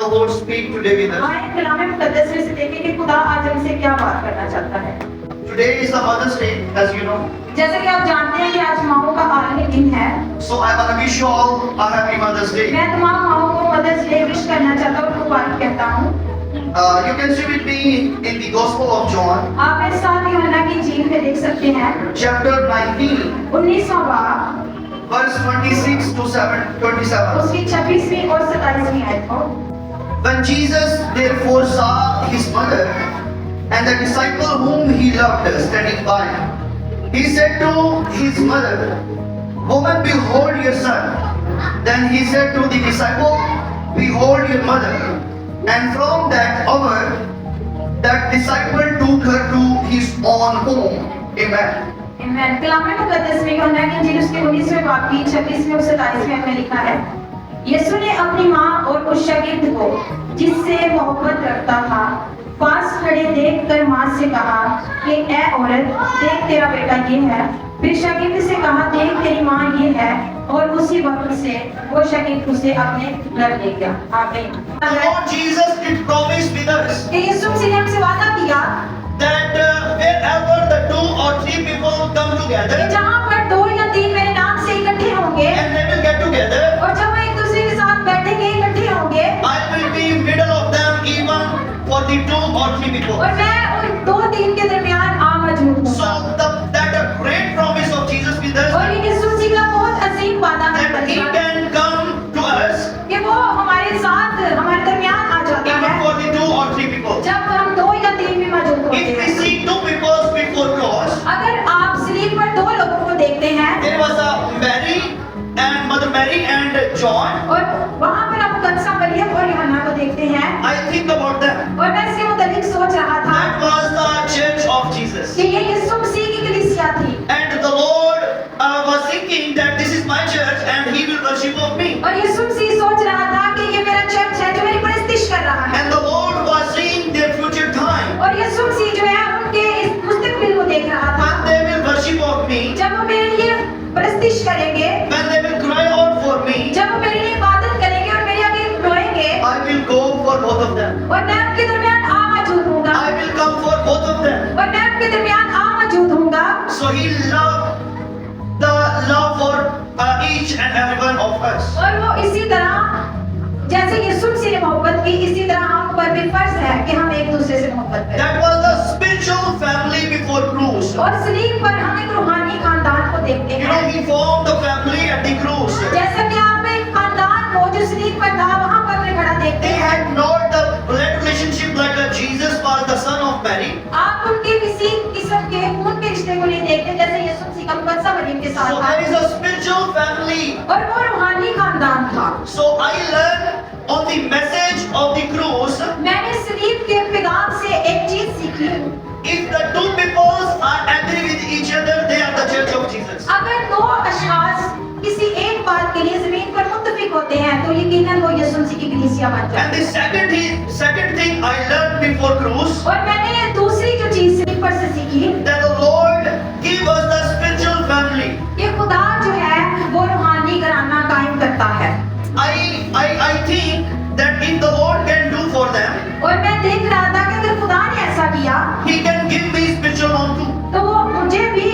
the Lord speak today with us. आए कलाम मुकद्दस में से देखें कि खुदा आज हमसे क्या बात करना चाहता है। Today is the Mother's Day, as you know. जैसा कि आप जानते हैं कि आज माओं का आलमी दिन है। So I want to wish you all a happy Mother's Day. मैं तमाम माओं को मदर्स डे विश करना चाहता हूँ और मुबारक कहता हूँ। You can see with me in the Gospel of John, आप मेरे साथ यूहन्ना की इंजील में देख सकते हैं chapter 19, 19वां बाब verse 26 to 27. उसकी 26वीं और 27वीं आयत को। When Jesus therefore saw his mother and the disciple whom he loved standing by, he said to his mother, Woman, behold your son. Then he said to the disciple, Behold your mother. And from that hour, that disciple took her to his own home. Amen. आमीन। कलाम मुकद्दस में यूहन्ना की इंजील उसके 19वें बाब की 26वीं और 27वीं में लिखा है, यीशु ने अपनी माँ और उस शागिर्द को जिससे मोहब्बत रखता था पास खड़े देखकर माँ से कहा कि ऐ औरत, देख तेरा बेटा ये है। फिर शागिर्द से कहा, देख तेरी माँ ये है। और उसी वक्त से वो शागिर्द उसे अपने घर ले गया। आमीन। The Lord Jesus did promise with us कि यीशु मसीह ने हमसे वादा किया that wherever the 2 or 3 people come कि together जहाँ पर 2 या 3 मेरे नाम से इकट्ठे होंगे and they will get together, और जब वो एक दूसरे के साथ बैठेंगे इकट्ठे होंगे I will be middle of them even for the 2 or 3 people. और मैं उन 2-3 के दरमियान आ मौजूद So हूँ। that a great promise of Jesus with us और ये यीशु मसीह का बहुत अजीम वादा है that He can come to us कि वो हमारे साथ हमारे दरमियान आ जाता even है for the 2 or 3 people. जब हम 2 या 3 भी मौजूद होते If we हैं। see 2 people before cross, अगर आप स्लीप पर 2 लोगों को देखते हैं there was a Mary and Mother Mary and John. और वहाँ पर आप मुकद्दसा मरियम और यूहन्ना को देखते हैं I think about them. और मैं इसके मुताबिक सोच रहा था That was the church of Jesus. कि ये यीशु मसीह की कलीसिया थी And the Lord was thinking that this is my church and He will worship of me. और यीशु मसीह सोच रहा था कि ये मेरा चर्च है जो मेरी परस्तिश कर रहा है। And the Lord was seeing their future time और यीशु मसीह जो है उनके इस मुस्तकबिल को देख रहा था when they will worship of me, जब वो मेरे लिए परस्तिश करेंगे, when they will cry out for me, जब वो मेरे लिए इबादत करेंगे और मेरे आगे रोएंगे I will go for both of them. और मैं उनके दरमियान आ मौजूद हूँगा I will come for both of them. और मैं उनके दरमियान आ मौजूद हूँगा। So He loved the love for each and every one of us. और वो इसी तरह जैसे यीशु मसीह ने मोहब्बत की इसी तरह हम पर भी फर्ज है कि हम एक दूसरे से मोहब्बत करें। That was the spiritual family before cruise. और सलीब पर हम एक रूहानी खानदान को देखते You know, हैं। He formed the family at the cruise. जैसा कि आप एक खानदान को जो सलीब पर था वहाँ पर में खड़ा देखते They हैं। had not the blood relationship like Jesus was the son of Mary. आप उनके किसी किस्म के खून के रिश्ते को नहीं देखते जैसे यीशु मसीह का मुकद्दसा मरियम के साथ So था there is a spiritual family. और वो रूहानी खानदान था। So I learned on the message of the cruise, मैंने सलीब के पैगाम से एक चीज सीखी, if the 2 peoples are agree with each other, they are the church of Jesus. अगर 2 अशखास किसी एक बात के लिए जमीन पर मुत्तफिक होते हैं तो यकीनन वो यीशु मसीह की कलीसिया बन And जाती the है। second thing I learned before cruise, और मैंने दूसरी जो चीज सलीब पर से सीखी that the Lord give us the spiritual family. कि खुदा जो है वो रूहानी घराना कायम करता है। I think that if the Lord can do for them, और मैं देख रहा था कि अगर खुदा ने ऐसा किया He can give me spiritual mom too. तो वो मुझे भी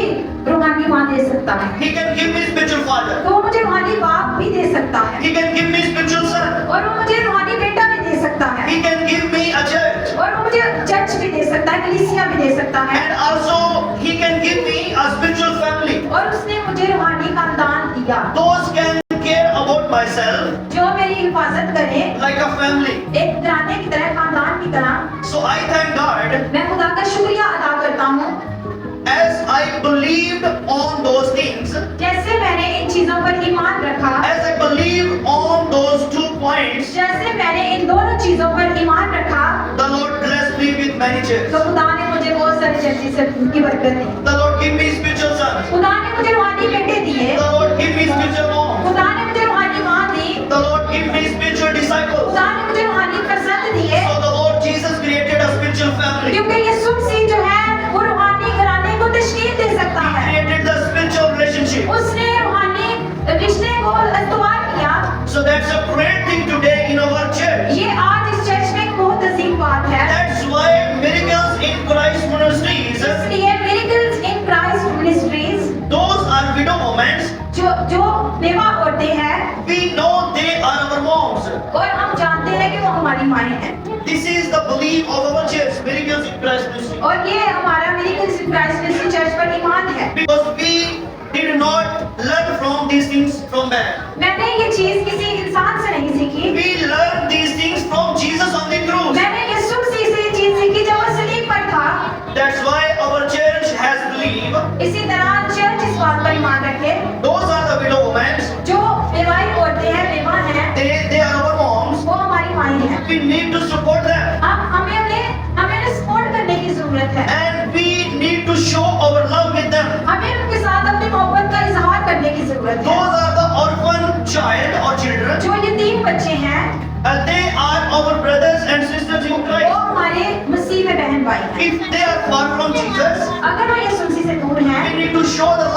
रूहानी माँ दे सकता है, He can give me spiritual father. तो वो मुझे रूहानी बाप भी दे सकता है He can give me spiritual son. और वो मुझे रूहानी बेटा भी दे सकता है He can give me a church. और वो मुझे चर्च भी दे सकता है, कलीसिया भी दे सकता है And also He can give me a spiritual family. और उसने मुझे रूहानी खानदान दिया Those can care about myself जो मेरी हिफाजत करे like a family. एक घराने की तरह, खानदान की तरह। So I thank God मैं खुदा का शुक्रिया अदा करता हूँ as I believed on those things, जैसे मैंने इन चीजों पर ईमान रखा, as I believed on those 2 points, जैसे मैंने इन दोनों चीजों पर ईमान रखा the Lord blessed me with many churches. तो खुदा ने मुझे बहुत सारी चर्ची से की बरकत दी। The Lord give me spiritual sons. खुदा ने मुझे रूहानी बेटे दिए, The Lord give me spiritual moms. खुदा ने मुझे रूहानी माँ दी, The Lord give me spiritual disciples. खुदा ने मुझे रूहानी फरजंद दिए So the Lord Jesus created a spiritual family. क्योंकि यीशु मसीह जो है वो रूहानी घराने को तशकील दे सकता He है। created the spiritual relationship. उसने रूहानी रिश्ते को इस्तवार किया। So that's a great thing today in our church. ये आज जो बेवा औरतें हैं we know they are our moms. और हम जानते हैं कि वो हमारी माएँ हैं। This is the belief of our church, Miracles in Christ Ministry. और ये हमारा miracles in Christ ministry church पर ईमान है। Because we did not learn from these things from man. मैंने ये चीज किसी इंसान से नहीं सीखी, We learned these things from Jesus on the cross. मैंने यीशु मसीह से ये चीज सीखी जब वो सलीब पर था। That's why our church has believed. इसी तरह चर्च इस बात पर ईमान रखे, Those are the widow women. जो बेवाई औरतें हैं, बेवा हैं, They are our moms. वो हमारी माएँ हैं। We need to support them. हमें उन्हें सपोर्ट करने की जरूरत है। And we need to show our love with them. हमें उनके साथ अपनी मोहब्बत का इजहार करने की जरूरत है। Those are the orphan child or children. जो यतीम बच्चे हैं, They are our brothers and sisters in वो Christ. हमारे मसीह में बहन भाई हैं। If they are far from Jesus, अगर वो यीशु मसीह से दूर we हैं, need to show the